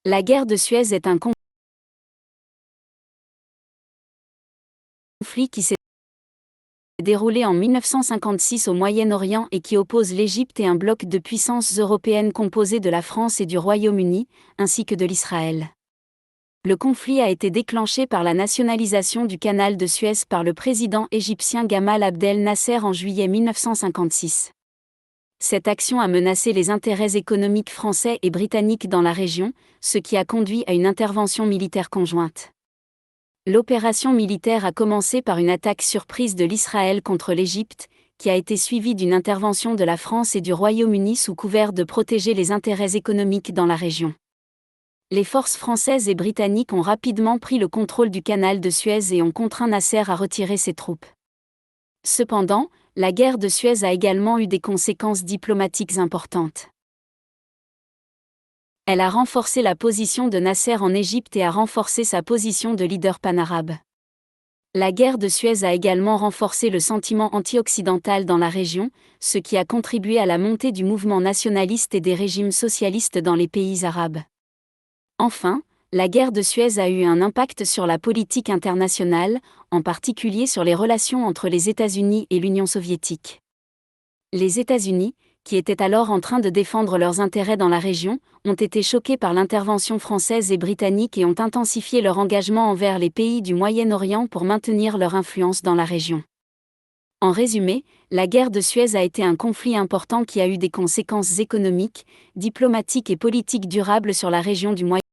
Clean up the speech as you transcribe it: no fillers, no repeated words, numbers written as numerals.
La guerre de Suez est un conflit qui s'est déroulé en 1956 au Moyen-Orient et qui oppose l'Égypte et un bloc de puissances européennes composé de la France et du Royaume-Uni, ainsi que de l'Israël. Le conflit a été déclenché par la nationalisation du canal de Suez par le président égyptien Gamal Abdel Nasser en juillet 1956. Cette action a menacé les intérêts économiques français et britanniques dans la région, ce qui a conduit à une intervention militaire conjointe. L'opération militaire a commencé par une attaque surprise de l'Israël contre l'Égypte, qui a été suivie d'une intervention de la France et du Royaume-Uni sous couvert de protéger les intérêts économiques dans la région. Les forces françaises et britanniques ont rapidement pris le contrôle du canal de Suez et ont contraint Nasser à retirer ses troupes. Cependant, la guerre de Suez a également eu des conséquences diplomatiques importantes. Elle a renforcé la position de Nasser en Égypte et a renforcé sa position de leader panarabe. La guerre de Suez a également renforcé le sentiment anti-occidental dans la région, ce qui a contribué à la montée du mouvement nationaliste et des régimes socialistes dans les pays arabes. Enfin, la guerre de Suez a eu un impact sur la politique internationale, en particulier sur les relations entre les États-Unis et l'Union soviétique. Les États-Unis, qui étaient alors en train de défendre leurs intérêts dans la région, ont été choqués par l'intervention française et britannique et ont intensifié leur engagement envers les pays du Moyen-Orient pour maintenir leur influence dans la région. En résumé, la guerre de Suez a été un conflit important qui a eu des conséquences économiques, diplomatiques et politiques durables sur la région du Moyen-Orient.